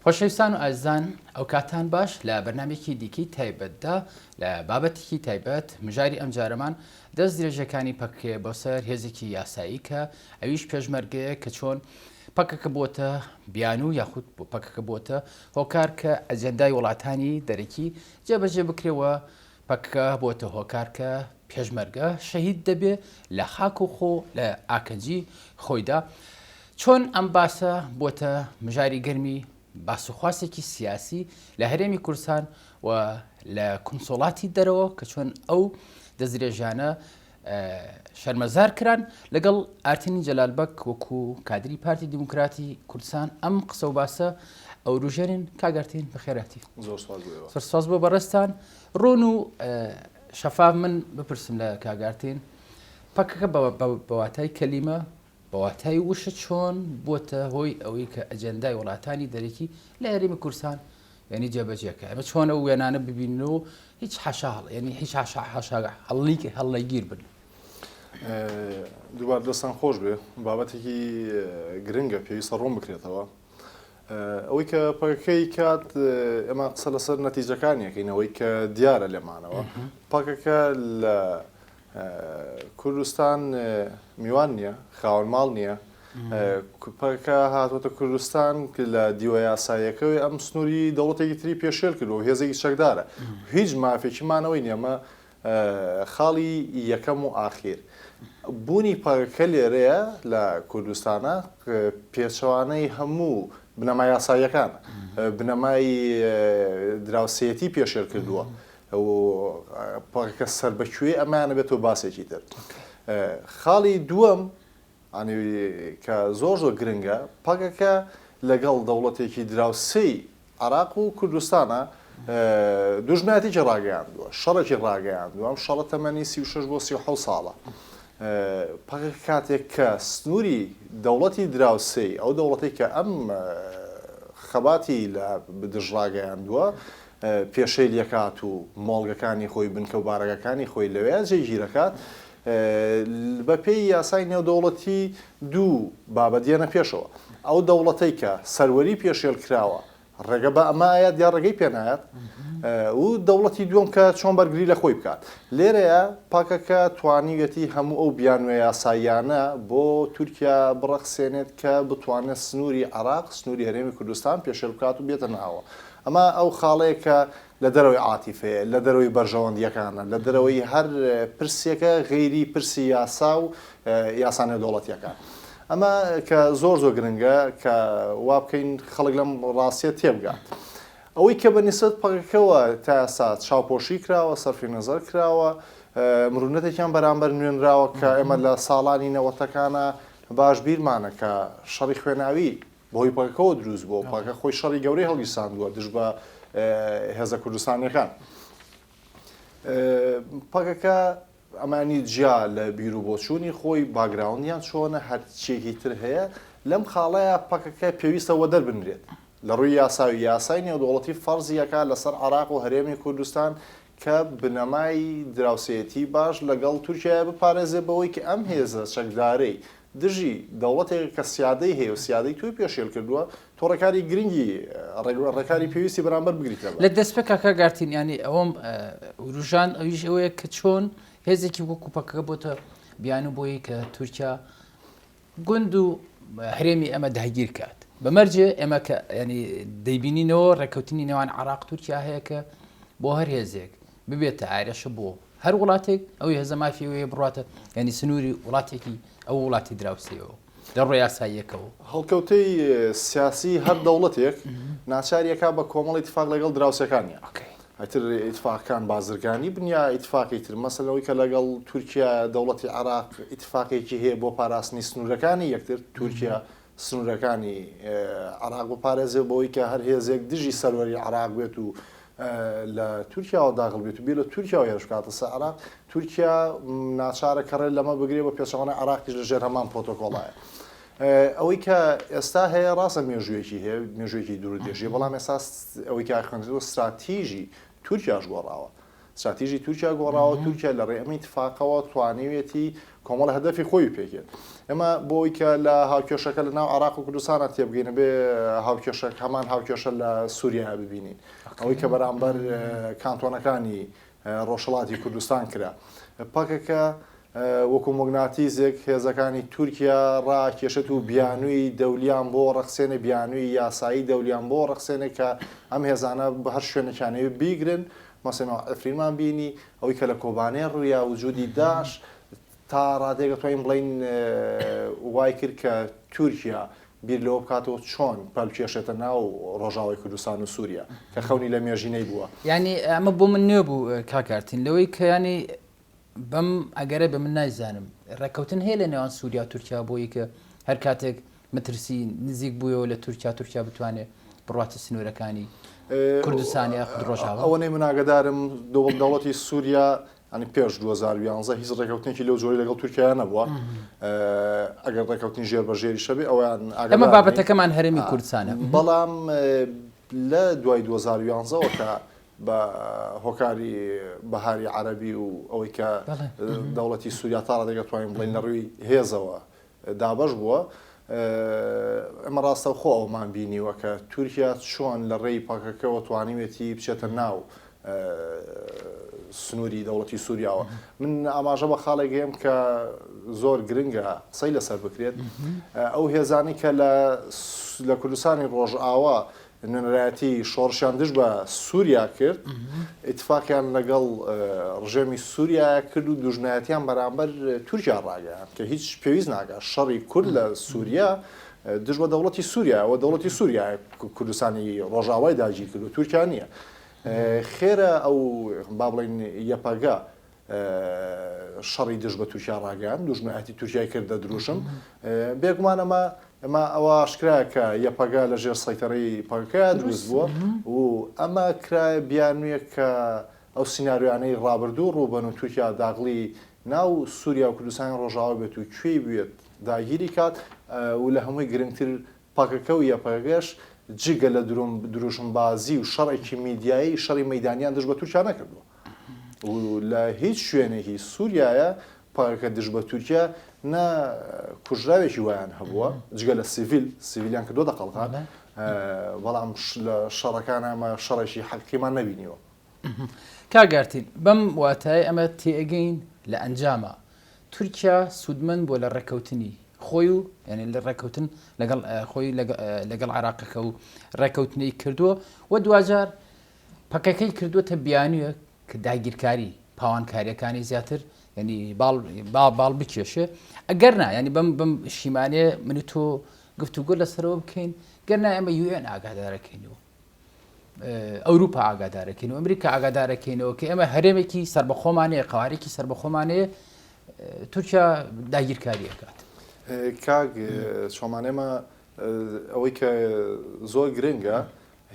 خۆشەویستان و ئازان ئەو کاتان باش لە بەرنمێکی دیکەی تایبەتدا لە بابەتێکی تایبەت مژاری ئەم جارەمان دەست درێژەکانی پەکێ بۆ سەر هێزێکی یاسایی کە ئەویش پێشمەرگەیە کە چۆن پەکەکە بۆتە بیان و یاخود بۆ پەکەکە بۆتە هۆکار کە ئەجەندای وڵاتانی دەرەکی جێبەجێ بکرێەوە پەکەکە بۆتە هۆکار کە پێشمەرگە شەهید دەبێ لە خاک و خۆ لە ئاکەنجی خۆیدا چۆن ئەم باسە بۆتە مژاری گەرمی باسوخواسێکی سیاسی لە هەرێمی کوردستان و لە کونسۆڵاتی دەرەوە کە چۆن ئەو دەستدرێژانە شەرمەزار کران لەگەڵ ئارتینی جەلالبەگ وەکو کادری پارتی دیموکراتی کوردستان ئەم قسە و باسە ئەو ڕوژێنن کاگەرتین بەخێراتی زۆر سپاس بۆ بەڕێستان ڕۆن و شەفاف من بپرسم لە کاگارتین پەکەکە بەواتای کەلیمە بەواتای وشە چۆن بۆتە هۆی ئەوەی کە ئەجەندای وڵاتانی دەرەکی لە هەرێمی کوردستان یعنی جێبەجێکە ئەمە چۆن ئەو وێنانە ببینەوە هیچ حەشاڵ ینی هیچ هەڵی بن. دووبار دەستان خۆش بێ بابەتێکی گرنگە پێویستە ڕوون بکرێتەوە ئەوەی کە پەکەکەی کات ئێمە قسە لەسەر نەتیجەکانیەکەینەوەی کە دیارە لێمانەوە پەکەکە لە کوردستان میوان نییە خاوەن ماڵ نییە پەکە هاتوۆتە کوردستان لە دیوە یاساییەکەوی ئەم سنووری دەوڵەتێکی تری پێشێل کردو هێزێکی چەکدارە هیچ مافێکیمانەوەی نیەمە خاڵی یەکەم و ئاخیر بوونی پەکەکە لێرەیە لە کوردستانە پێچەوانەی هەموو بنەما یاساییەکان بنەمای دراوسێتی پێشێل کردووە پەکەکە سەربەکوێ ئەمانە بێتەوە باسێکی تر خاڵی دووەم کە زۆر گرنگە پەکەکە لەگەڵ دەوڵەتێکی دراوسەی عێراق و کوردستانە دوژمنایەتێکی ڕاگەیاندووە شەڕێکی ڕاگەیاندووە ئەم شەڕە تەمەنی 36 بۆ 37 ساڵە پەکەکە کاتێک کە سنووری دەوڵەتی دراوسەی ئەو دەوڵەتی کە ئەم خەباتی لە دژڕاگەیاندووە پێشەی لەکات و مۆڵگەکانی خۆی بنکە و بارەگەکانی خۆی لەوێ جێگیرەکات بەپێی یاسای نێودەوڵەتی دوو بابەت دێنە پێشەوە ئەو دەوڵەتەی کە سەروەری پێشێل کراوە ڕێگە بە ئەمایەت یا ڕێگەی پێنایەت و دەوڵەتی دووەم کە چۆن بەرگری لە خۆی بکات لێرەیە پاکەکە توانیوێتی هەموو ئەو بیانوێ یاساییانە بۆ تورکیا بڕەخسێنێت کە بتوانێت سنووری عێراق سنووری هەرێمی کوردستان پێشێل بکات و بێتە ناوە ئەمە ئەو خاڵەیە کە لە دەرەوەی عاتیفەیە لە دەرەوەی بەرژەوەندیەکانە لە دەرەوەی هەر پرسێکە غەیری پرسی یاسا و یاسانە دەوڵەتیەکان ئەمە کە زۆر گرنگە کە وا بکەین خەڵک لەم ڕاستیە تێبگات ئەوەی کە بەنسبەت پەکەکەوە تا ئێستا چاوپۆشی کراوە سەرفی نەزەر کراوە مرونەتێکیان بەرامبەر نوێنراوە کە ئێمە لە ساڵانی نەوەتەکانە باش بیرمانە کە شەڕی خوێناوی بۆی پەکەکەەوە دروست بۆ پاکە خۆی شەڕی گەورەی هەڵگیرساندووە دژ بە هێزە کوردستانیەکان پەکەکە ئەمانی جیا لە بیر و بۆچوونی خۆی باگراوندیان چۆنە هەرچێکی تر هەیە لەم خاڵەیە پەکەکە پێویستەوە دەربنرێت لە ڕووی یاساوی یاسای نێودەوڵەتی فەرزیەکە لەسەر عێراق و هەرێمی کوردستان کە بنەمای دراوسێتی باش لەگەڵ تورکیا بپارێزێ بەوەی کە ئەم هێزە چەکدارەی دژی دەوڵەتێک کە سیادەی هەیە و سیادەی توی پێشێل کردووە تۆڕەکاری گرنگی ڕێکاری پێویستی بەرامبەر بگریتەوە لە دەستپێکاکە گارتینیانی ئەوەم وروژان ئەویش ئەوەیە کە چۆن هێزێکی وەکو پەکەکە بۆتە بیان و بۆیی کە تورکیا گوند و هەرێمی ئەمە داگیر کات بەمەرجێ ئێمە کە ینی دەیبینینەوە ڕێکەوتنی نێوان عێراق تورکیا هەیە کە بۆ هەر هێزێک ببێتە ئایرەشە بۆ هەر وڵاتێک ئەوی هێزە مافیەوەیە بڕاتە ینی سنووری وڵاتێکی ئەو وڵاتی دراوسەیەوە لە ڕۆی یاساییەکەەوە هەڵکەوتەی سیاسی هەر دەوڵەتێک ناچاریەکە بە کۆمەڵی اتفاق لەگەڵ دراوسەکانیە ئەتر ئیتفاقەکان بازرگانی بنیا ئیتفاقی تر مەسەلەوەی کە لەگەڵ تورکیا دەوڵەتی عێراق ئیتفاقێکی هەیە بۆ پاراستنی سنوورەکانی یەکتر تورکیا سنوورەکانی عێراق بپارێزێ بۆی کە هەر هێزێک دژی سەروەری عێراق بێت و لە تورکیاوە داخل بێت و بێ لە تورکیاوە هێرشکاتە سەر عێراق تورکیا ناچارە کەڕێ لەمە بگرێ بە پێچەوانە عێراقیش لەژێر هەمان پرۆتۆکۆڵایە ئەوەی کە ئێستا هەیە ڕاستە مێژوویەکی هەیە مێژوویەکی دوورودێژی بەڵام ئێستا ئەوەی کە خوێندەوە استراتیژی تورکیاش گۆڕاوە استراتیژی تورکیا گۆڕاوە تورکیا لە ڕێ ئەمە اتفاقەوە توانیوێتی کۆمەڵ هەدەفی خۆی پێکێت ئێمە بۆی کە لە هاوکێشەکە لە ناو عراق و کوردستانە تێبگەینە بێ هاوکێشە هەمان هاوکێشە لە سووریا ببینین ئەوەی کە بەرامبەر کانتۆنەکانی ڕۆژهەڵاتی کوردستان کرا پاکەکە وەکو مۆگناتیزێک هێزەکانی تورکیا ڕاکێشێت و بیانووی دەولیان بۆ ڕەخسێنە بیانووی یاسایی دەولیان بۆ ڕەخسێنێک کە ئەم هێزانە بە هەر شوێنەکانەوە بیگرن مەسەڵەن ئەفرینمان بینی ئەوەی کە لە کۆبانەی ڕوویا وجودی داش تا ڕادێک دەتوانین بڵین وای کرد کە تورکیا بیر لەوە بکاتەوە چۆن پەلکێشێتە ناو ڕۆژاوای کوردستان و سووریا کە خەونی لە مێژینەی بووە ینی ئەمە بۆ من نوێ بوو کاکارتین لەوەی کە ینی بەم ئەگەرە بە من نایزانم ڕێککەوتن هەیە لە نێوان سووریا و تورکیا بۆی کە هەر کاتێک مترسی نزیک بوویەوە لە تورکیا بتوانێت بڕاتە سنوورەکانی کوردستانی ڕۆژاوە ئەوەی من ئاگدارم دەوڵەتی سووریا ئەنی پێش 2011 هیچ ڕێککەوتنێکی لەو جۆری لەگەڵ تورکیا نەبووە ئەگەر ڕێککەوتنی ژێر بە ژێری شەبێ ئەویان ئەمە بابەتەکەمان هەرمی کوردستانە بەڵام لە دوای 2011ەوە کە بە هۆکاری بەهاری عەرەبی و ئەوەی کە دەوڵەتی سووریا تا ڕادێگەتوانین بڵین لە ڕووی هێزەوە دابەش بووە ئەمە ڕاستە خۆ ئەومان بینیوە کە تورکیا چۆن لە ڕێی پاکەکەەوە توانیوێتی بچێتە ناو سنووری دەوڵەتی سووریاوە من ئاماژە بە خاڵێک گەیم کە زۆر گرنگە قسەی لەسەر بکرێت ئەو هێزانی کە لە کوردستانی ڕۆژئاوا نوێنەرایەتی شۆڕشیان دژ بە سووریا کرد ئیتفاقیان لەگەڵ ڕژێمی سووریا کرد و دوژنایەتیان بەرامبەر تورکیا ڕاگەیان کە هیچ پێویست ناکات شەڕی کورد لە سووریا دژ بە دەوڵەتی سووریا و دەوڵەتی سووریا کوردستانی ڕۆژاوای داگیر کرد و تورکیا نییە خێرە ئەو با بڵین یەپەگا شەڕی دژ بە تورکیا ڕاگەیان دوژنایەتی تورکیای کردە دروشم بێگومان ئەمە ئەوە ئاشکرا کە یەپەگا لە ژێر سەیتەڕەی پەکەکە دروست بووە و ئەمە کرایە بیانوویە کە ئەو سینناریوانەی ڕابردوو ڕووبەن و تورکیا داغڵی ناو سووریا و کوردستانی ڕۆژاوا بێت و کوێی بێت داگیری کات و لە هەمووی گرنگتر پەکەکە و یەپەگەش جگە لە دروشمبازی و شەڕێکی میدیایی شەڕی مەیدانیان دژ بە تورکیا نەکردووە و لە هیچ شوێنێکی سووریایە پاکەکە دژ بە تورکیا نە کوژراوێکی وایان هەبووە جگە لە سیڤیلیان کردو دەقەڵقان بەڵام لە شەڕەکان ئەمە شەڕێکی حەقیمان نەبینیوە کاگارتین بەم واتای ئەمە تێگەین لە ئەنجامە تورکیا سوودمەند بۆ لە ڕێکەوتنی خۆی و ینی لە ڕێکەوتن لەگەڵ خۆی لەگەڵ عراقەکە و ڕێکەوتنی کردووە و دوجار پەکەکەی کردووەتە بیانویە کە داگیرکاری پاوانکاریەکانی زیاتر ینی باڵ بکێشێ ئەگەر نا ینی بەم شیمانەیە من تۆ گفتوگۆ لەسەرەوە بکەین گەرنا ئەمە UN ئاگادارەکەینەوە ئەوروپا ئاگادارەکەین و ئەمریکا ئاگادارەکەینەوە کە ئێمە هەرێمێکی سربەخۆمانەیە قوارێکی سربەخۆمانەیە تورکیا داگیرکاریەکات کاگ چۆمانێمە ئەوەی کە زۆر گرنگە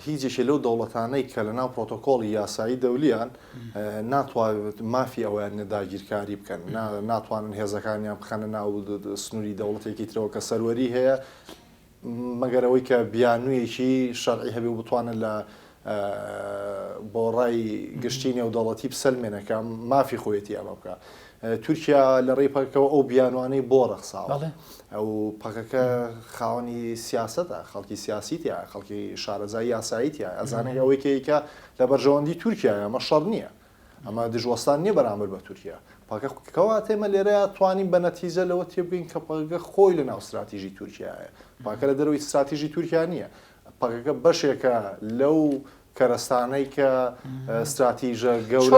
هیچێکی لەو دەوڵەتانەی کە لە ناو پرۆتۆکۆڵی یاسایی دەولیان ناتوانێت مافی ئەویان داگیرکاری بکەن ناتوانن هێزەکانیان بخەنە ناو سنووری دەوڵەتێکی ترەوە کە سەروەری هەیە مەگەرەوەی کە بیانوویەکی شەرعی هەبێ و بتوانن لە بۆ ڕای گشتی نێودەوڵەتی بسەلمێنەکە مافی خۆیەتی ئەمە بکە تورکیا لە ڕێی پەکەوە ئەو بیانوانەی بۆ ڕەخساوە ئەو پەکەکە خاوەنی سیاسەتە خەڵکی سیاسیتە خەڵکی شارەزای یاساییتە ئەزانێک ئەوەیکەیکە لە بەرژەوەندی تورکیا ئەمە شەڕ نییە ئەمە دژوەستان نییە بەرامبەر بە تورکیا پاکەکەوا تێمە لێرەیە توانین بە نەتیجە لەوە تێبگەین کە پەکەکە خۆی لە ناو استراتیژی تورکیایە پاکە لە دەروی استراتیژی تورکیا نییە پەکەکە بەشێکە لەو کەرەستانەی کە استراتیژە گەورەکەی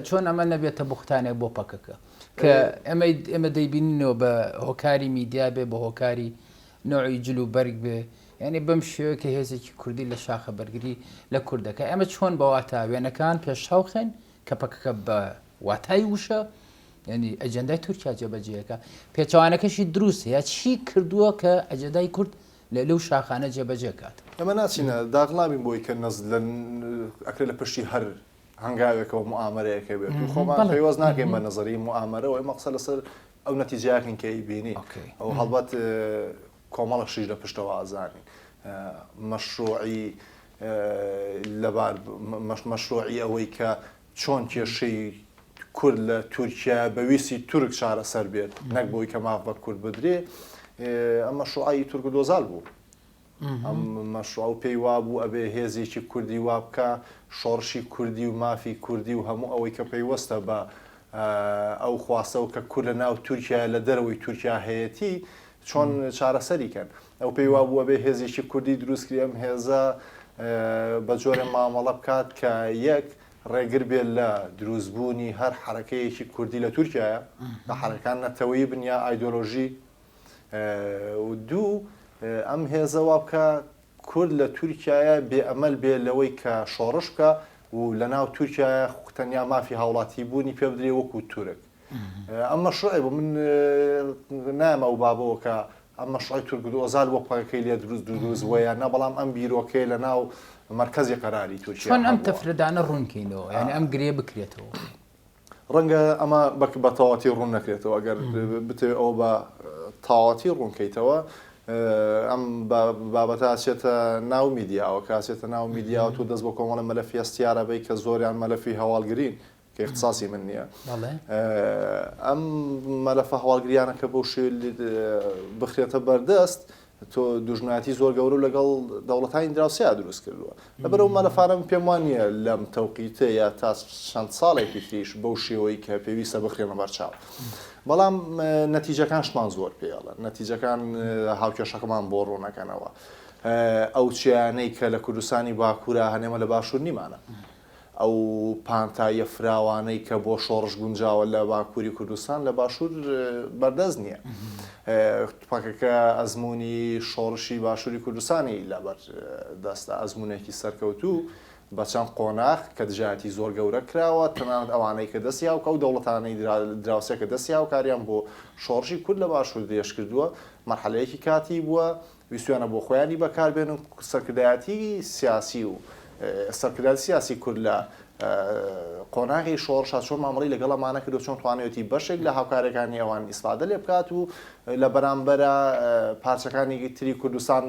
چۆن ئەمە نەبێتە بوختانێک بۆ پەکەکە کە ئێمە دەیبینینەوە بە هۆکاری میدیا بێ بە هۆکاری نوعی جل و بەرگ بێ یعنی بەم شێوەیە کە هێزێکی کوردی لە شاخە بەرگری لە کوردەکە ئەمە چۆن بە واتە وێنەکان پێشاوخێن کە پەکەکە بە واتای وشە ینی ئەجەندای تورکیا جێبەجێەکە پێچوانەکەشی دروست یا چی کردووە کە ئەجەندای کورد لەو شاخانە جێبەجێ کات ئەمە ناچینە داغڵامی بۆی کە ئەکرێت لە پشتی هەر هەنگاوێکەوە موامەرەیەەکە بێت و خۆمان پێوەز ناکەین بە نەزەری موامەرەوە ئەمە قسە لەسەر ئەو نەتیجەیەکن کە بینی ئەو هەڵبەت کۆمەڵەشیش لە پشتەوە ئازانی مەشروعی لەبار مەشروعی ئەوەی کە چۆن کێشەی کورد لە تورکیا بەویستی تورک چارەسەر بێت نەک بۆی کە ماف بە کورد بدرێ ئەم مەشروعی تورک و دۆزال بوو ئەم مەشروع پێی وابوو ئەبێ هێزێکی کوردی وا بکە شۆڕشی کوردی و مافی کوردی و هەموو ئەوەی کە پەیوەستە بە ئەو خواستەوە کە کورد لە ناو تورکیا لە دەرەوەی تورکیا هەیەی چۆن چارەسەریکەن ئەو پێی وابووە بێ هێزێکی کوردی دروستکری ئەم هێزە بە جۆرە مامەڵە بکات کە یەک ڕێگر بێت لە دروستبوونی هەر حرەکەیەکی کوردی لە تورکایە لە حرەکان نەتەوەیی بنیا ئایدۆلۆژی و دوو ئەم هێزەوە بکە کورد لە تورکایە بێئەمەل بێ لەوەی کە شۆڕش بکە و لە ناو تورکایە تەنیا مافی هاوڵاتی بوونی پێ بدرێ وەکو تورک ئەم مەشروعی بۆ من نامە و بابەوە کە ئەم مەشروعی تورک و ئۆزال وە پەکەی لێ دروست وەیە نە بەڵام ئەم بیرۆکەی لە ناو مرکزی قەراری تورکیا چۆن ئەم تەفرەدانە ڕوونکەینەوە یعنی ئەم گرێ بکرێتەوە ڕەنگە ئەمە بە تەواتی ڕوون نەکرێتەوە ئەگەر بتێ ئەو بە تاواتی ڕوونکەیتەوە ئەم بابەتە ئاچێتە ناو میدیاوە کاسێتە ناو میدیاوە تو دەست بۆ کۆمەڵە مەلەفی ئەستیارەبەی کە زۆریان مەلەفی هەواڵگرین کە اختصاصی من نییە ئەم مەلەفە هەواڵگریانە کە بۆ شێ بخرێتە بەردەست تۆ دوژمناتی زۆر گەورە لەگەڵ دەوڵەتانی دراوسیا دروست کردووە لەبەرەوە مەلەفانم پێم وانە لەم تەوقیتە یا تا چەند ساڵێکی تریش بەو شێوەی کە پێویستە بخرێنە بەرچاو بەڵام نەتیجەکان شمان زۆر پێڵە نەتیجەکان هاوکێشەکەمان بۆ ڕوونەکەنەوە ئەو چیانەی کە لە کوردستانی باکوورە هەنێمە لە باشوور نیمانە ئەو پانتایە فراوانەی کە بۆ شۆڕش گونجاوە لە باکووری کوردستان لە باشوور بەردەست نییە پاکەکە ئەزمموی شۆڕشی باشووری کوردستانی لەبەر دەستە ئەزمونێکی سەرکەوتوو بە چەند قۆناغ کە دژایەتی زۆر گەورە کراوە تەنانەت ئەوانەی کە دەستی هاوکە و دەوڵەتانەی دراوسێک کە دەستی هاوکاریان بۆ شۆڕشی کورد لە باشوور دێش کردووە مەرحەلەیەکی کاتی بووە ویستویانە بۆ خۆیانی بەکاربێن و سەرکردایەتی سیاسی و سەرکردای سیاسی کورد لە قۆناغی شۆڕشا چۆن مامەڵی لەگەڵ ئەمانە کردو چۆن توانێتی بەشێک لە هاوکارەکانی ئەوان ئیسفادە لێ بکات و لە بەرامبەرە پارچەکانی تری کوردستان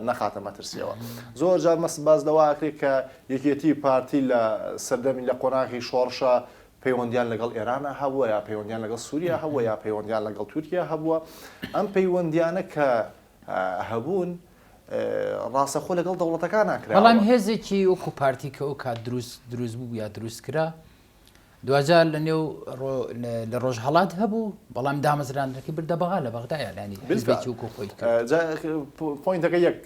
نەخاتە مەترسیەوە زۆر جار مەست باز لەوە ئاکرێت کە یەکێتی پارتی لە سەردەمی لە قۆناغی شۆڕشە پەیوەندیان لەگەڵ ئێرانە هەبووە یا پەیوەندیان لەگەڵ سووریا هەبووە یا پەیوەندیان لەگەڵ تورکیا هەبووە ئەم پەیوەندیانە کە هەبوون ڕاستەخۆ لەگەڵ دەوڵەتەکان ناکرا بەڵام هێزێکی وەکو پارتی کە ئەو کات دروست بوو یا دروست کرا دوجار لە نێو لە ڕۆژهەڵات هەبوو بەڵام دامەزراندنەکەی بردە بەغا لە بەغدایە لانی حیزبێکی وەکو خۆی پۆینتەکە یەک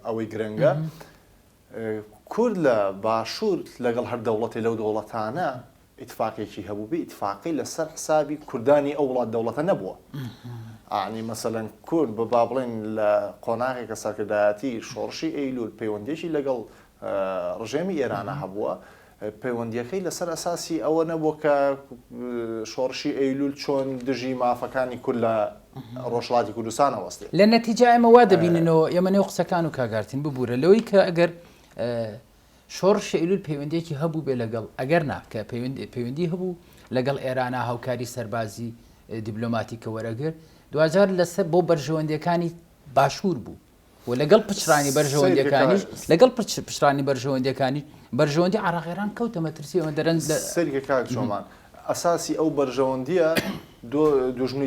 ئەوەی گرنگە کورد لە باشوور لەگەڵ هەر دەوڵەتی لەو دەوڵەتانە ئیتفاقێکی هەبوو بێ ئیتفاقی لەسەر حسابی کوردانی ئەو وڵات دەوڵەتە نەبووە عنی مەسەلەن کورد بە با بڵێن لە قۆناغێکە سەرکردایەتی شۆڕشی ئەیلول پەیوەندیەکی لەگەڵ ڕژێمی ئێرانە هەبووە پەیوەندیەکەی لەسەر ئەساسی ئەوە نەبووە کە شۆڕشی ئەیلول چۆن دژی مافەکانی کورد لە ڕۆژهەڵاتی کوردستانە وەستێ لە نەتیجە ئێمە وا دەبیننەوە ئێمە نێو قسەکان و کاگارتین ببوورە لەوەی کە ئەگەر شۆڕشی ئەیلول پەیوەندیەکی هەبوو بێ لەگەڵ ئەگەر نا کە پەیوەندی هەبوو لەگەڵ ئێرانە هاوکاری سەربازی دیبلۆماتیکە وەرەگرت دوجار لەسەر بۆ بەرژەوەندەکانی باشوور بوو و لەگەڵ پچرانی بەرژەوەندەکانیش لەگەڵ پشترانی بەرژەوەندەکانی بەرژەوەندی عراقیێران کەوتە مەترسیەوە دەرەن سەرکە کاک جۆمان ئەساسی ئەو بەرژەوەندیە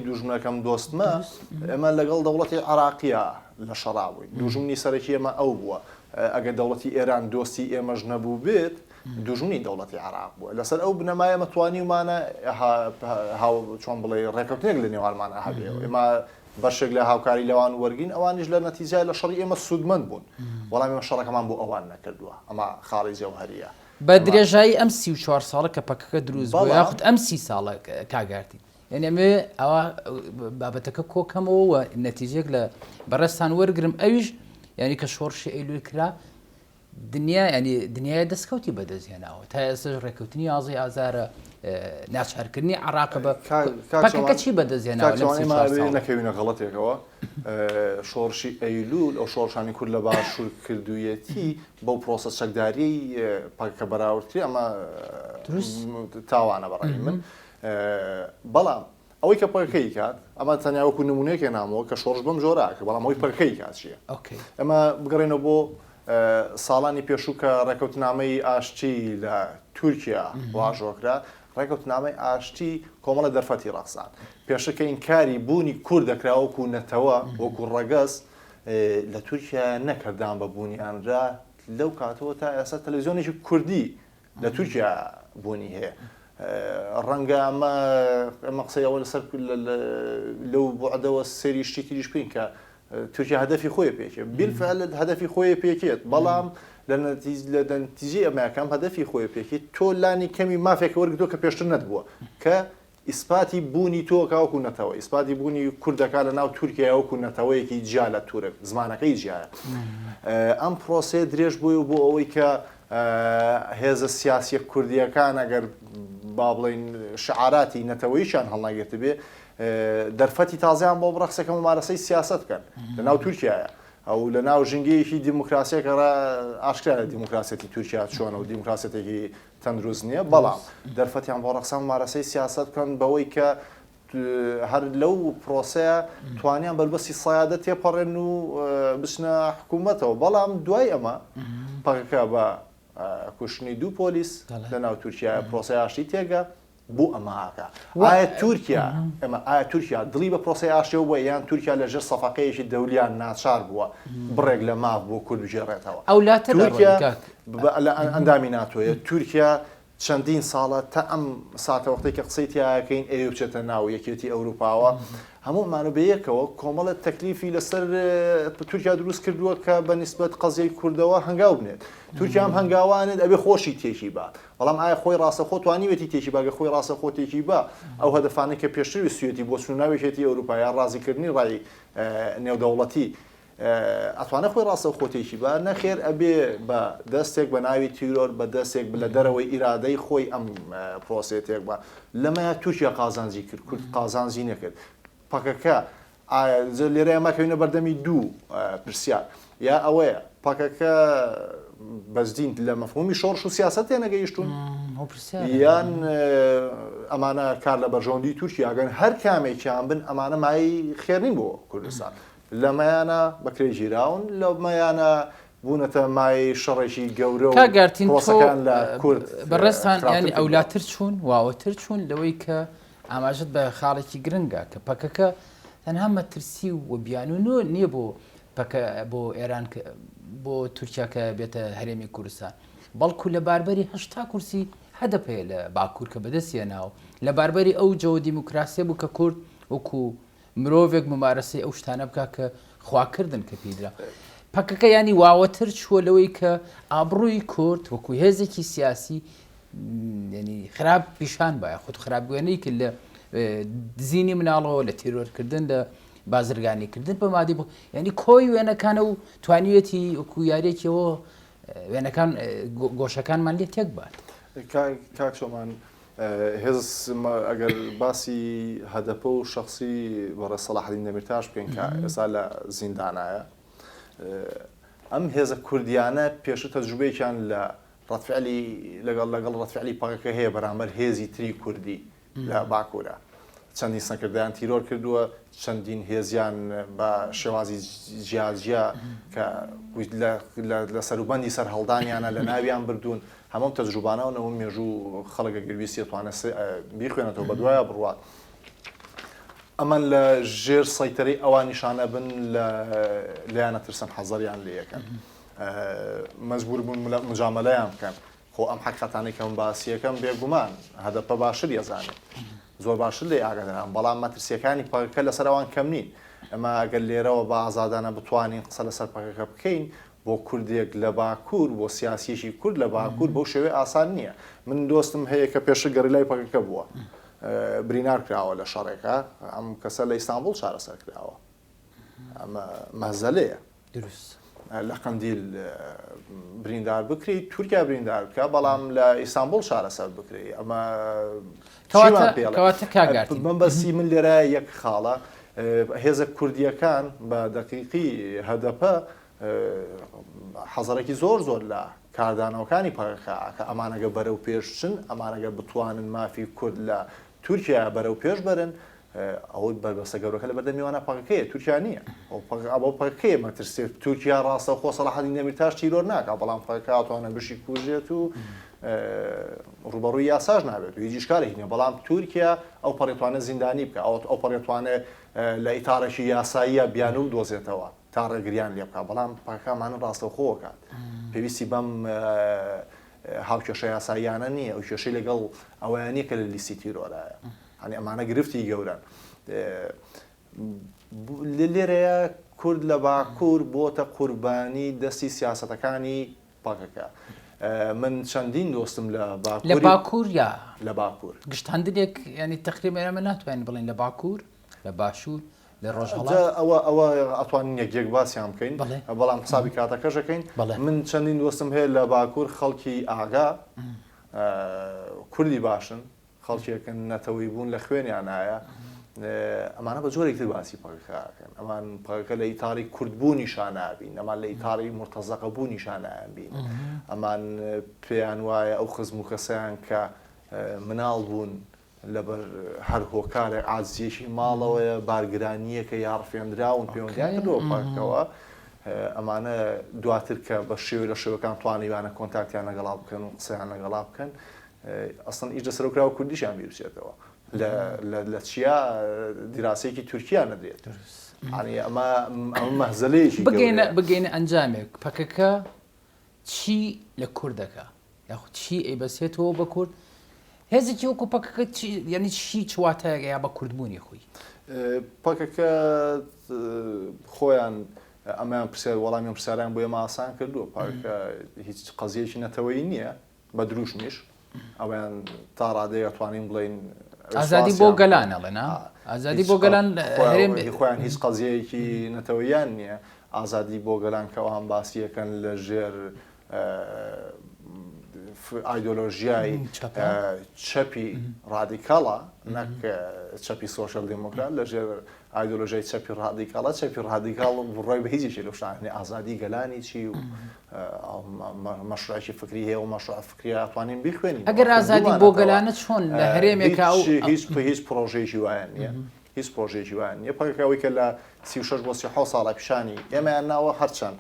دوژمنەکەم دۆستمە ئەمە لەگەڵ دەوڵەتی عراقیە لە شەڕاوی دوژمنی سەرەکی ئێمە ئەو بووە ئەگەر دەوڵەتی ئێران دۆستی ئێمەش نەبوو بێت دوژمنی دەوڵەتی عراق بووە لەسەر ئەو بنەمایە مەتوانی ومانە چۆن بڵێ ڕێکەوتنێک لە نێوانمانە هەبێەوە ئێمە بەشێک لە هاوکاری لەوان وەرگین ئەوانیش لە نەتیجای لە شەڕی ئێمە سوودمەند بوون بەڵام ئێمە شەڕەکەمان بۆ ئەوان نەکردووە ئەمە خاڵی جەوهەریە بە درێژایی ئەم 34 ساڵە کە پەکەکە دروست بوو یاخود ئەم 30 ساڵە کاگارتی یعنی ئەمێ ئەوە بابەتەکە کۆکەمەوە نەتیجێک لە بەڕێستان وەرگرم ئەویش یعنی کە شۆڕشی ئەیلول کرا دنیا ینی دنیای دەستکەوتی بەدەستهێناوە تا ئێستا ڕێکەوتنی ئازای ئازارە ناچارکردنی عراقە بە پەکەکە چی بەدەستهێناوە نەکەوینە غەڵەتێکەوە شۆڕشی ئەیلول ئەو شۆڕشانی کورد لە باشوور کردوویەتی بەو پرۆسە چەکداری پەکەکە بەراوردی ئەمە تاوانە بەڕای من بەڵام ئەوەی کە پەکەکەی کات ئەمە تەنیا وەکو نمونەیەکی نامەوە کە شۆڕش بەم جۆراکە بەڵام ئەوەی پەکەکەی کات چییە ئەمە بگەڕێنەوە بۆ ساڵانی پێشوو کە ڕێکەوتنامەی ئاشتی لە تورکیا واژۆکرا ڕێکەوتنامەی ئاشتی کۆمەڵە دەرفەتی ڕەخسان پێشەکە ئینکاری بوونی کورد دەکرا وەکو نەتەوە وەکو ڕەگەز لە تورکیا نەکردان بە بوونیانرا لەو کاتەوە تا ئێستا تەلەڤیزیۆنێکی کوردی لە تورکیا بوونی هەیە ڕەنگە ئەمە قسەیەوە لەسەر لەو بۆعدەوە سێری شتی تریش بکەین کە تورکیا هەدەفی خۆی پێکێت بیلفعل هەدەفی خۆی پێکێت بەڵام لە نەتیجەی ئەمەکەم هەدەفی خۆی پێکێت تۆ لانی کەمی مافێکە وەرگتۆ کە پێشتر نەتبووە کە ئیسپاتی بوونی تۆ کاوەکو نەتەوە ئیسپاتی بوونی کوردەکە لە ناو تورکیا وەکو نەتەوەیەکی جیا لە تورک زمانەکەی جیایە ئەم پرۆسێ درێژ بووی بۆ ئەوەی کە هێزە سیاسیە کوردیەکان ئەگەر با بڵین شعاراتی نەتەوەیشان هەڵناگرێت بێ دەرفەتی تازیان بۆ بڕەخسەکە ممارەسەی سیاست بکەن لە ناو تورکیایە ئەو لە ناو ژنگەیەکی دیموکراسیەکە ئاشکرا دیموکراسەتی تورکیا چۆنە و دیموکراسەتێکی تەندروست نییە بەڵام دەرفەتیان بۆ ڕەخسان ممارەسەی سیاست بکەن بەوەی کە هەر لەو پرۆسەیە توانیان بەربەسی سایادە تێپەڕێن و بچنە حکوومەتەوە بەڵام دوای ئەمە پەکەکە بە کوشتنی دوو پۆلیس لە ناو تورکیا پرۆسەی ئاشتی تێگە بوو ئەماکە ئایا تورکیا دڵی بە پرۆسەی ئاشتیەوە بووە یان تورکیا لەژێر سەفەقەیەکی دەولیان ناچار بووە بڕێک لە ماف بۆ کورد بژێڕێتەوە تورکیا ئەندامی ناتوانێت تورکیا چەندین ساڵە تا ئەم ساتە وەختەی کە قسەی تیاکەین ئێوە بچێتە ناو یەکێتی ئەوروپاوە هەموومانە بەیەکەوە کۆمەڵە تەکلیفی لەسەر تورکیا دروست کردووە کە بە نیسبەت قەزیەی کوردەوە هەنگاو بنێت تورکیا ئەم هەنگاوانێت ئەبێ خۆشی تێکی بە بەڵام ئایا خۆی ڕاستەخۆ توانیوێتی تێکی باگە خۆی ڕاستەخۆ تێکی بە ئەو هەدەفانەی کە پێشتر ویستوێتی بۆ چووناوێکێتی ئەوروپایان ڕازیکردنی ڕای نێودەوڵەتی ئەتوانە خۆی ڕاستە خۆتێکی بە نەخێر ئەبێ بە دەستێک بە ناوی تیرۆر بە دەستێک لە دەرەوەی ئیرادەی خۆی ئەم پرۆسێتێک بە لەمەیە تورکیا قازانجی کرد کورد قازانجی نەکرد پەکەکە لێرە ئەمەکەوینە بەردەمی دوو پرسیار یا ئەوەیە پەکەکە بەزدین لە مەفهومی شۆڕش و سیاست تێنەگەیشتون یان ئەمانە کار لە بەرژەوەندی تورکیاگەن هەر کامێکیان بن ئەمانە مای خێرنین بۆ کوردستان لەمەیانە بەکرێ ژیراون لەمەیانە بوونەتە مای شەڕێکی گەورە و پرۆسەکان لە کورد بەڕێستان ینی ئەولاتر چوون واوەتر چوون لەوەی کە ئاماژت بە خاڵێکی گرنگە کە پەکەکە تەنها مەترسی و بیانونۆ نییە بۆ ئێران بۆ تورکیاکە بێتە هەرێمی کوردستان بەڵکو لە باربەری هەشتا کورسی هەدەپەیە لە باکوور کە بەدەستیە ناو لە باربەری ئەو جەوە دیموکراسی بوو کە کورد وەکو مرۆڤێک ممارەسەی ئەو شتانە بکە کە خواکردن کە پێیدرا پەکەکە ینی واوەتر چووە لەوەی کە ئابڕووی کورد وەکو هێزێکی سیاسی ینی خراپ پیشان باە خودت خراپگوێنەی کرد لە دزینی مناڵەوە لە تیرۆرکردن لە بازرگانیکردن بە مادی بوو ینی کۆی وێنەکانە و توانیوێتی وەکو یاریەکەوە وێنەکان گۆشەکانمان لێ تێک بات کاک شۆمان هێز ئەگەر باسی هەدەپە و شخصی بەڕێ سەلاحەدین دەمیرتاش بکەین کە ئێستا لە زیندانایە ئەم هێزە کوردیانە پێشتر تەجروبەیەکیان لە ڕەتفعلی لەگەڵ ڕەتفعلی پەکەکە هەیە بەرامبەر هێزی تری کوردی لە باکوورە چەندین سەکردیان تیرۆر کردووە چەندین هێزیان بە شێوازی جیاجیا کە لە سەروبەندی سەر هەڵدانیانە لە ناویان بردوون هەموو تەجروبانەوەنەوە مێژوو خەڵک گەرویستی توانێت بیخوێنێتەوە بە دوایە بڕوات ئەمان لە ژێر سەیتەرەی ئەوانیشانە بن لەیانە ترسن حەزەریان لێ یەکەن مەجبور بوون مجامەلەیان بکەن خۆ ئەم حەقیقەتانەی کە من باسیەکەم بێگومان هەدەپە باشتر یەزانێت زۆر باشتر لێ ئاگاداران بەڵام مەترسیەکانی پەکەکە لەسەروان کەم نین ئەمە ئەگەر لێرەوە بە ئازادانە بتوانین قسە لەسەر پەکەکە بکەین بۆ کوردێک لە باکوور بۆ سیاسیەکی کورد لە باکوور بۆ شێوەیە ئاسان نییە من دۆستم هەیە کە پێشتر گەڕیلای پەکەکە بووە برینار کراوە لە شەڕێکە ئەم کەسە لە ئیستانبول چارەسەر کراوە ئەمە مەزەلەیە دروست لە قەندیل بریندار بکری تورکیا بریندار بکە بەڵام لە ئیستانبول چارەسەر بکری ئەمە من بەسی من لێرە یەک خاڵە هێزە کوردیەکان بە دەقیقی هەدەپە حەزەرێکی زۆر لە کاردانەوەکانی پەکەکە کە ئەمانەگە بەرەو پێشچن ئەمانەگە بتوانن مافی کورد لە تورکیا بەرەو پێش بەرن ئەوەی بەربەستە گەورەکە لە بەردەم میوانە پاکەکەیە تورکیا نییە ئەوە پاکەکەیە مەترسێت تورکیا ڕاستە خۆ سەلاحەدین دەمیرتاش تیرۆر ناکە بەڵام پاکەکە ئەتوانە بشی کوژێت و ڕوبەڕووی یاساژ نابێت و هیچ شکارێک نییە بەڵام تورکیا ئەو پەڕێتوانە زیندانی بکە ئەو پەڕێتوانێت لە ئیتارێکی یاساییە بیان و دۆزێتەوە تا ڕێگریان لێ بکە بەڵام پاکەکەمانە ڕاستەوخۆکات پێویستی بەم هاوکێشە یاساییانە نییە ئەو کێشەی لەگەڵ ئەویانە کە لە لیستی تیرۆرایە هەنی ئەمانە گرفتی گەورن لێرەیە کورد لە باکوور بۆتە قوربانی دەستی سیاسەتەکانی پاکەکە من چەندین دۆستم لە باکوور یا لە باکوور گشتاندنێک ینی تقریبا ئێمە ناتوانین بڵین لە باکوور لە باشوور لە ڕۆژهەڵات ئەوە ئەتوانین یەک باسییان بکەین بەڵام حسابی کاتەکەشەکەین من چەندین دۆستم هەیە لە باکوور خەڵکی ئاگا کوردی باشن خەڵکیەکەن نەتەوەی بوون لە خوێنیان نایە ئەمانە بە جۆرێکتر باسی پاکەکەن ئەمان پاکەکە لە ئیتاری کوردبوونی شانابین ئەمان لە ئیتاری مرتەزەقە بوونی شانایانبین ئەمان پێیان وایە ئەو خزم و کەسەیان کە مناڵ بوون لەبەر هەر هۆکارێک ئازیەکی ماڵەوەیە بارگرانیەکە یاڕفێنراون پەیوەندیان کردەوە پاکەوە ئەمانە دواتر کە بە شێوەی لە شێوەکان توانیوانە کۆنتاکتیان لەگەڵا بکەن و قسەیان لەگەڵا بکەن ئەسڵەن ئیش لەسەرکراوە کوردیشیان بیرچێتەوە لە چیا دیراسەیەکی تورکیا نەدرێت ئەمە مەهزەلەیەکی بگەینە ئەنجامێک پەکەکە چی لە کوردەکە یاخود چی ئەیبەسێتەوە بە کورد هێزێکی وەکو پەکەکە یعنی چی چواتەیە یا بە کوردبوونی خۆی پەکەکە خۆیان ئەمەیان پرسیار وەڵامیان پرسیاریان بۆ ئێمە ئاسان کردووە پاکەکە هیچ قەزیەکی نەتەوەیی نییە بە دروشمیش ئەویان تا ڕادەیە توانین بڵین ئازادی بۆ گەلانەڵێنا ئازادی بۆ گەلان خۆیان هیچ قەزیەیەکی نەتەوەیان نییە ئازادی بۆ گەلان کەەوە هەم باسیەکەن لە ژێر ئایدۆلۆژیای چەپی ڕادیکاڵە نەک چەپی سۆشەل دموکرات لە ژێر ئایدۆلۆژیای چەپی ڕادیکاڵە چەپی ڕادیکاڵ ڕۆی بە هیچی لە شانێ ئازادی گەلانی چی و مەشروعی فکری هەیە و مەشروع فکری ئەتوانین بیخوێنین ئەگەر ئازادی بۆ گەلانە چۆن لە هەرێمێکا هیچ پرۆژێکی وایە نییە هیچ پرۆژێکی وایە نیە پەکەکەوەی کە لە 36 بۆ 37 ساڵە پیشانی ئێمەیان ناوە هەرچەند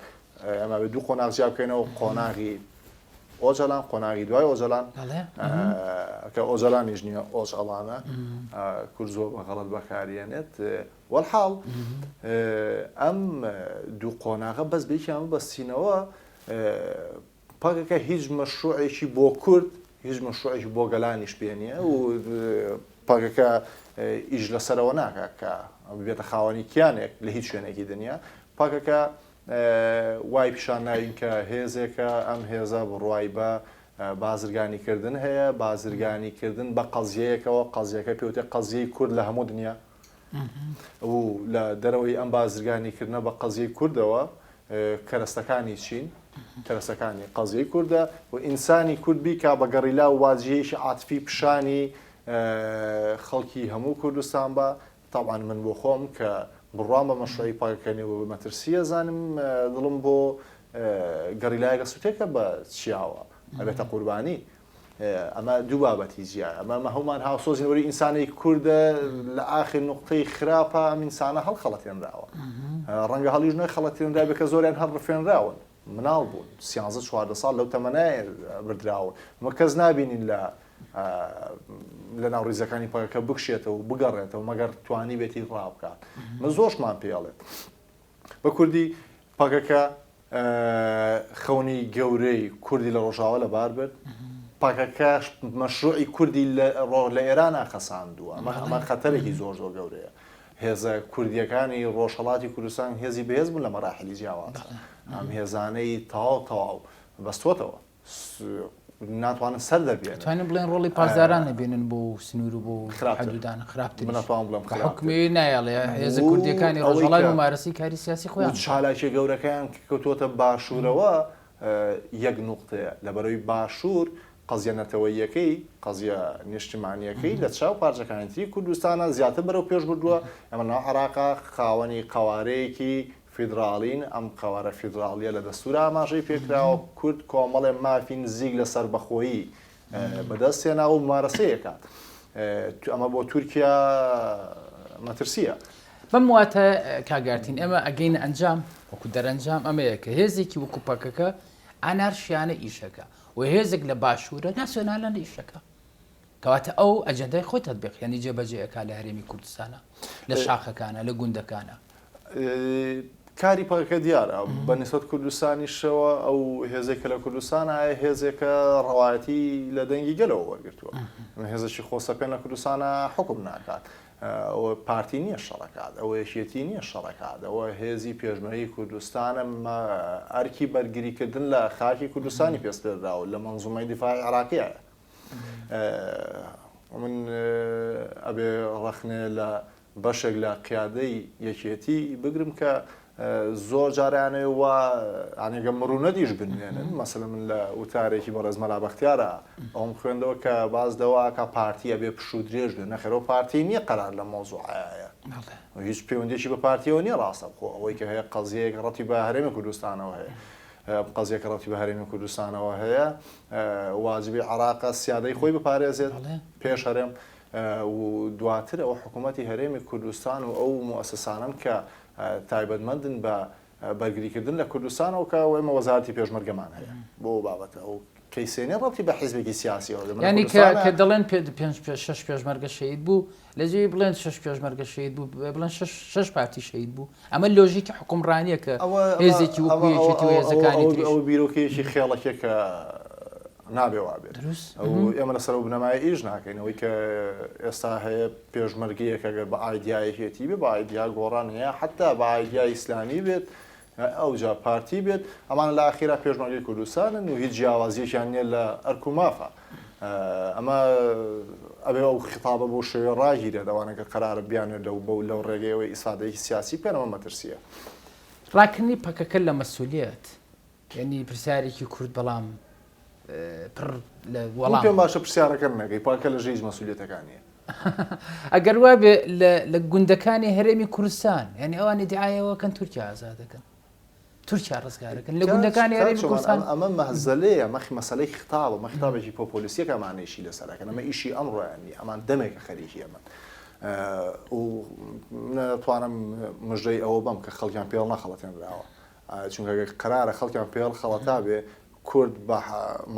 ئەمە بە دوو قۆناغ بکەینەوە قۆناغی ئۆجەلان قۆناغی دوای ئۆجەلان کە ئۆجەلانیش نییە ئۆژەڵانە کورد زۆر بەغەڵەت بەکارێنێت وەڵحاڵ ئەم دوو قۆناغە بەس بێکیان بەستینەوە پاکەکە هیچ مەشروعێکی بۆ کورد هیچ مەشروعێکی بۆ گەلانیش پێ نییە و پاکەکە ئیش لەسەرەوە ناکە کە بێتە خاوەنی کیانێک لە هیچ شوێنێکی دنیا پاکەکە وای پیشان ناوین کە هێزێکە ئەم هێزە بڕوای بە بازرگانیکردن هەیە بازرگانیکردن بە قەزیەیەکەوە قەزیەکە پێوتێ قەزیەی کورد لە هەموو دنیا و لە دەرەوەی ئەم بازرگانیکردنە بە قەزیەی کوردەوە کەرەستەکانی چین کەرەستەکانی قەزیەی کووردە و ئینسانی کورد بیکا بە گەڕیلا و واجهەیەکی عاتفی پیشانی خەڵکی هەموو کوردستان بە تاوان من بۆ خۆم کە بڕوام بە مەشروعی پاکەکەنی و مەترسیە زانم دڵم بۆ گەڕیلایەکە سوتێکە بە چیاوە ئەبێتە قوربانی ئەمە دوو بابەتی جیایە ئەمە هەومان هاوسۆزینەوەی ئینسانی کووردە لە ئاخر نقطەی خراپە ئەم ئینسانە هەڵخەڵەتێنراوە ڕەنگە هەڵیژ نە خەڵەتێنرا بێ کە زۆریان هەر ڕفێنراون مناڵ بوون 13-14 ساڵ لەو تەمەنایە بردراون مە کەس نابینین لە ناو ڕیزەکانی پاکەکە بکشێتەوە و بگەڕێتەوە مەگەر توانی بێتی ڕابکات من زۆرشمان پێڵێت بە کوردی پاکەکە خەونی گەورەی کوردی لە ڕۆژاوە لەبار برد پاکەکە مەشروعی کوردی لە ئێرانە خەساندووە ئەمە خەتەرێکی زۆر گەورەیە هێزە کوردیەکانی ڕۆژهەڵاتی کوردستان هێزی بەهێز بوون لە مەراحلی جیاواز ئەم هێزانەی تەواو بەستوتەوە ناتوانن سەر دەبێن توانین بڵێن ڕۆڵی پازداران نەبێنن بۆ سنوور و بۆ حدودان خراپتر ناتوان بڵێم حکومی نایڵێ هێزە کوردیەکانی ڕۆژهەڵات و مارەسی کاری سیاسی خۆیان چالاکی گەورەکەیان کەوتوتە باشوورەوە یەک نوقتەیە لەبەرەوەی باشوور قەزیە نەتەوەییەکەی قەزیە نیشتیمانیەکەی لە چاو پارچەکانیەتی کوردستانە زیاتر بەرەو پێش بردووە ئەمە ناو عێراقا خاوەنی قەوارەیەکی فیدراڵین ئەم قەوارە فیدراڵیە لە دەستورە ئاماژەی پێکراوە کورد کۆمەڵێ مافی نزیک لە سەربەخۆیی بەدەستێنا و مارەسەیەکات ئەمە بۆ تورکیا مەترسیە. بەم واتە کاگارتین ئێمە ئەگەینە ئەنجام وەکو دەرەنجام ئەمەیە کە هێزێکی وەکو پەکەکە ئانارشیانە ئیشەکە و هێزێک لە باشوورە ناسیۆنالە لە ئیشەکە کەواتە ئەو ئەجەندای خۆی تەطبیقیانی جێبەجێەکە لە هەرێمی کوردستانە لە شاخەکانە لە گوندەکانە. کاری پەکەکە دیارە بە نسبەت کوردستانیشەوە ئەو هێزێکە لە کوردستان ئایا هێزێکە ڕەوایەتی لە دەنگی گەلەوە وەرگرتووە هێزێکی خۆسەپێن لە کوردستانە حکم ناکات ئەوە پارتی نییە شەڕەکات ئەوە یەکێتی نییە شەڕەکات ئەوە هێزی پێشمەری کوردستانە ئەرکی بەرگریکردن لە خاکی کوردستانی پێستێراوە لە مەنزومەی دیفاعی عێراقیە من ئەبێ ڕەخنێ لە بەشێک لە قیادەی یەکێتی بگرم کە زۆر جاریانێ وە ئانێگە مڕوونەتیش بنوێنن مەسەلە من لە وتارێکی بەڕێز مەلا بەختیارە ئەوم خوێندەوە کە باز دەوە کە پارتیە بێ پش و درێژ بێ نەخێرەوە پارتی نییە قەرار لە مۆزوعایە هیچ پەیوەندێکی بە پارتیەوە نییە ڕاستە بخۆ ئەوەی کە هەیە قەزیەیەک ڕەتی بە هەرێمی کوردستانەوە هەیە قەزیەکە ڕەتی بە هەرێمی کوردستانەوە هەیە واجبی عێراقە سیادەی خۆی بپارێزێت پێش هەرێم و دواتر ئەوە حکوومەتی هەرێمی کوردستان و ئەو مؤسسانن کە تایبەتمەندن بە بەرگریکردن لە کوردستانەوە کە ئێمە وەزارەتی پێشمەرگەمان هەیە بۆ بابەتە ئەو کەیسێنێ ڕەتی بە حیزبێکی سیاسیەوە ینی کە دەڵێن 6 پێشمەرگە شەید بوو لەجێ بڵێن 6 پێشمەرگە شەید بوو بڵێن 6 پارتی شەید بوو ئەمە لۆژیکی حکومڕانیە کە هێزێکی وەکوێکی هێزەکانی ئەو بیرۆکەیەکی خێڵەکێکە نابێ وابێت ئەو ئێمە لەسەر و بنەمای ئیش ناکەینەوەی کە ئێستا هەیە پێشمەرگەیەکە گەر بە ئایدیایەکێتی بێ بە ئایدیا گۆڕان هەیە حتا بە ئایدیای ئیسلامی بێت ئەوجا پارتی بێت ئەمان لە ئاخیرا پێشمەرگەی کوردستانن و هیچ جیاوازیەکیان نیە لە ئەرک و مافە ئەمە ئەبێ ئەو خیتابە بۆ شێوێ ڕاگیرێت ئەوانەکە قەرارە بیانێت لەو ڕێگەیەوەی ئیسفادەیەکی سیاسی پێنەوە مەترسیە ڕاکردنی پەکەکە لە مەسئولیەت یعنی پرسیارێکی کورد بەڵام وەڵام پێم باشە پرسیارەکە نەکەی پاکە لە ژێژ مەسئولیەتەکانیە ئەگەر وا بێ لە گوندەکانی هەرێمی کوردستان یعنی ئەوانی دیعایەوەکەن تورکیا ئازادەکەن تورکیا ڕزگارەکەن لە گوندەکانی هەرێمی کوردستان ئەمە مەهزەلەیە مەخی مەسەلەی ختابە مەختابێکی پۆپۆلیسیەکە ئەمانەیشی لەسەرەکەن ئەمە ئیشی ئەمڕۆیانی ئەمان دەمێکە خەریکی ئەمە و نەتوانم مژدەی ئەوە بەم کە خەڵکیان پێڵ نەخەڵەتێنراوە چونکە قەرارە خەڵکیان پێڵ خەڵەتا بێ کورد بە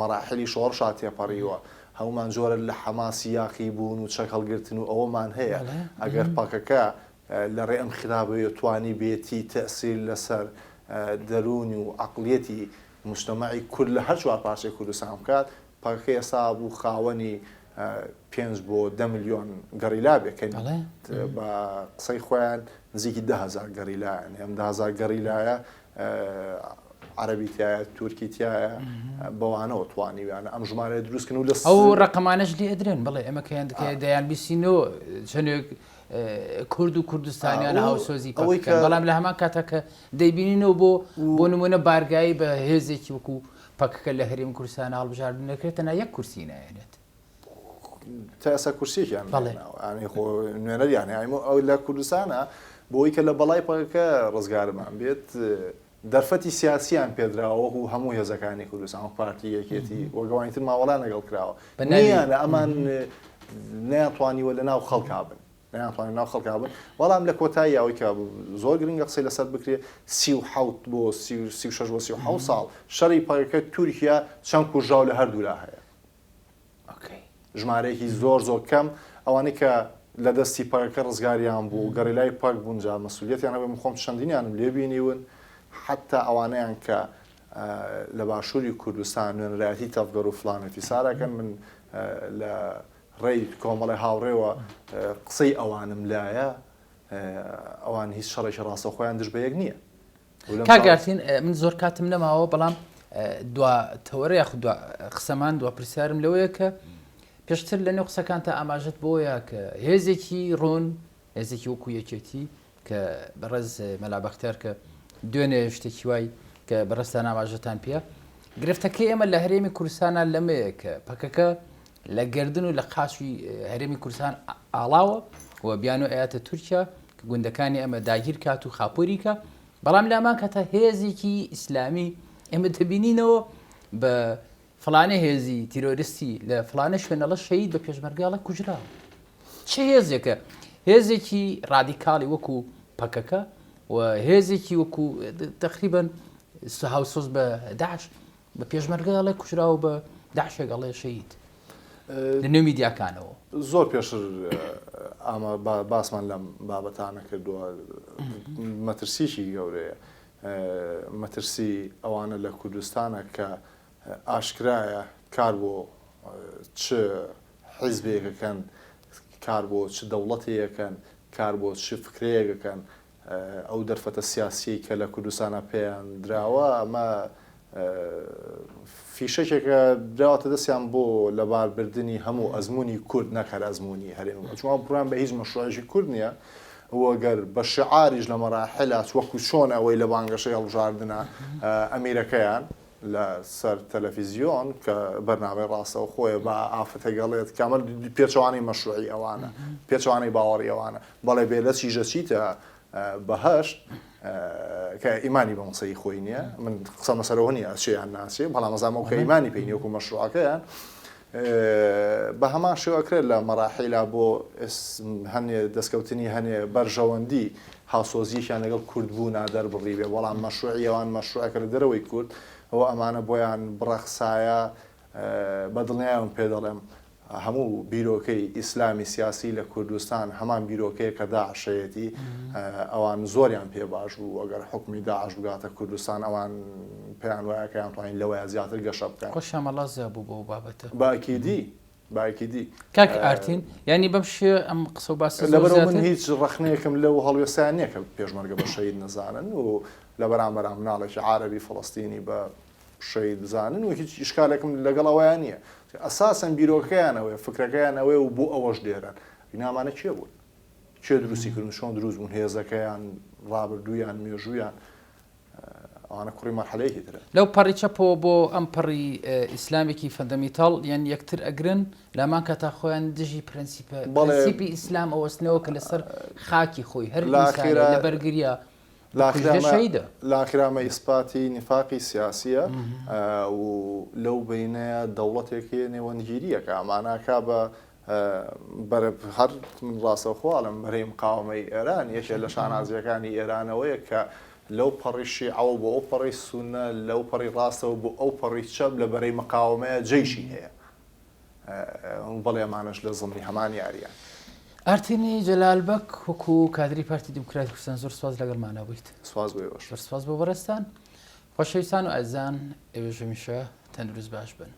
مەراحلی شۆڕ شاتێپەڕیوە هەمومان جۆرە لە حەماسی یاقی بوون و چەک هەڵگرتن و ئەوەمان هەیە ئەگەر پاکەکە لە ڕێ ئەم خراپەوە توانی بێتی تەسیل لەسەر دەرونی و عقلیەتی مجتەمەعی کورد لە هەر چوار پارچەی کوردستان بکات پاکەکە ئێستا بوو خاوەنی 5 بۆ 10 میلیۆن گەڕیلا بێکەن بە قسەی خۆیان نزیکی 10,000 گەڕیلایەن ئەم 10,000 گەڕیلایە عربیتایە تورکیتایە بەوانەوە توانیویانە ئەم ژمارە دروستکن و لە ئەو ڕقەمانەش لێ ئەدرێن بڵێ ئەمە کەیان دەکەێت دەیان بیسینەوە چەندێک کورد و کوردستانیان هاوسۆزی بەڵام لە هەمان کاتەکە دەیبینینەوە بۆ نمونە بارگایی بە هێزێکی وەکو پەکەکە لە هەرێمی کوردستان هەڵبژاردن نەکرێتە نا یەک کورسی نایێنێت تا ئێستا کورسێکیان نوێنەریان ئەو لە کوردستانە بۆی کە لە بەڵای پەکەکە ڕزگارمان بێت دەرفەتی سیاسیان پێدراوە و هەموو هێزەکانی کوردستان و پارتی یەکێتی وەگەوانیتر ماوەڵان لەگەڵ کراوە نیانە ئەمان ناتوانیوە لە ناو خەڵکا بن ناتوانین ناو خەڵکا بن بەڵام لە کۆتایی ئەوەی کە زۆر گرنگە قسەی لەسەر بکرێ 37 بۆ 36 بۆ 37 ساڵ شەڕی پەکەکە تورکیا چەند کوژاو لە هەردوولا هەیە ژمارەیەکی زۆر کەم ئەوانەی کە لە دەستی پەکەکە ڕزگاریان بوو گەڕیلای پەک بوون جا مەسئولیەتیان هەبێ خۆم چەندینیانم لێ بینیون حتا ئەوانەیان کە لە باشووری کوردستان نوێنەرایەتی تەفگەر و فلانەتی ساراکەن من لە ڕێی کۆمەڵی هاوڕێوە قسەی ئەوانم لایە ئەوان هیچ شەڕێکی ڕاستە خۆیان دژ بە یەک نییە کاگارتین من زۆر کاتم نەماوە بەڵام دواتەوەرە یاخود قسەمان دو پرسیارم لەوەیە کە پێشتر لە نێو قسەکان تا ئاماژت بۆیە کە هێزێکی ڕۆن هێزێکی وەکو یەکێتی کە بەڕێز مەلا بەختیار کە دوێنێ شتێکی وای کە بەڕێستان ئاماژەتان پێە گرفتەکەی ئێمە لە هەرێمی کوردستانە لەمەیە کە پەکەکە لە گردن و لە قاشوی هەرێمی کوردستان ئاڵاوە و بیان و ئاەتە تورکیا کە گوندەکانی ئەمە داگیر کات و خاپۆری کە بەڵام لامان کاتە هێزێکی ئیسلامی ئێمە دەبینینەوە بە فلانە هێزی تیرۆریستی لە فلانە شوێنەڵە شەید بە پێشمەرگاڵە کوژراوە چه هێزێکە هێزێکی ڕادیکاڵی وەکو پەکەکە و هێزێکی وەکو تقریبان هاوسۆز بە داعش بە پێشمەرگەڵێ کوژراوە بە داعشێگەڵێ شەید لە نێو میدیاکانەوە زۆر پێشتر ئەمە باسمان لەم بابەتانە کردووە مەترسیشی گەورەیە مەترسی ئەوانە لە کوردستانە کە ئاشکرایە کار بۆ چ حیزبێکەکەن کار بۆ چ دەوڵەتەیەکەن کار بۆ چ فکرەیەکەکەن ئەو دەرفەتە سیاسی کە لە کوردستانە پێیان دراوە ئەمە فیشەکێکە دراوەتە دەستیان بۆ لەباربردننی هەموو ئەزمموی کورد نەکار ئەزمموی هەرێنەوە چوان بڕان بە هیچ مەشروعێکی کورد نییە وەگەر بە شعاریش لە مەراحلات وەکو چۆن ئەوەی لە بانگەشەی هەڵژاردنە ئەمیرەکەیان لە سەر تەلەڤیزیۆن کە بەرنامەی ڕاستەوە خۆی بە ئافرەتە گەڵێت کامە پێچوانی مەشروعی ئەوانە پێچوانی باوەڕی ئەوانە بەڵێ بێلە چیژە چیتە بەهەشت کە ئیمانی بە مەسەی خۆی نییە من قسە مەسەرەوە نیە چیان ناسێ بەڵام مەزانەوە کە ئیمانی پێی وەکو مەشروعەکەیان بە هەمان شێوەکرێت لە مەراحیلا بۆ هەنێ دەستکەوتنی هەنێ بەرژەوەندی هاوسۆزیشیان لەگەڵ کورد بوو نادەر بڕی بێ بەڵام مەشروعی ئەوان مەشروعەکە لە دەرەوەی کورد ئەوە ئەمانە بۆیان بڕەخسایە بە دڵنیایم پێ دەڵێم هەموو بیرۆکەی ئیسلامی سیاسی لە کوردستان هەمان بیرۆکەیە کە داعشەیەتی ئەوان زۆریان پێ باش بوو ئەگەر حکمی داعش بگاتە کوردستان ئەوان پێیان وایە کە یان توانین لەوەیە زیاتر گەشە بکەن خۆشیانمەڵا زیابوو بۆ بابەتە باکیدی کاک ئارتین ینی بەم شێ ئەم قسە و باس لەبەرەوە من هیچ ڕەخنەیەکم لەو هەڵوێستیان نییە کە پێشمەرگە بە شەید نەزانن و لە بەرامبەر مناڵێکی عارەبی فەڵەستینی بە شەید بزانن و هیچ ئیشکالێکم لەگەڵ ئەویان نییە ئەساسەن بیرۆکەیانەوەی فکرەکەیانەوەی و بۆ ئەوەش دێرن بینامانە چێ بوون چێ دروستی کردن چۆن دروست بوون هێزەکەیان ڕابردوویان مێژوویان ئەوانە کوڕی مەرحەلەیەکی ترە لەو پەڕی چەپەوە بۆ ئەم پەڕی ئیسلامێکی فەندەمیتاڵ یان یەکتر ئەگرن لامان کە تا خۆیان دژی پرەنسیپی ئیسلام ئەوەستنەوە کە لەسەر خاکی خۆی هەر لە بەرگریە لاخرامە ئیسپاتی نفاقی سیاسیە و لەو بینەیە دەوڵەتێکی نێوەنگیریەکە ئەماناکا بە هەر ڕاستەوخواڵم بەرەی مقاومەی ئێران یەکێ لە شانازیەکانی ئێرانەوەیە کە لەو پەڕیشی ئەو بۆ ئەو پەڕی سونە لەو پەڕی ڕاستەوە بۆ ئەو پەڕی چەپ لە بەرەی مقاومەیە جێیشی هەیە بەڵێ ئەمانش لە زمری هەمان یاریان ئارتینی جەلالبەک وەکو کادری پارتی دیموکراتی کوردستان زۆر سواز لەگەڵمانە بوویت سواز بۆ سواز بۆ بەڕێستان خۆشەویستان و ئەزان ئێوەش هەمیشە تەندروست باش بن.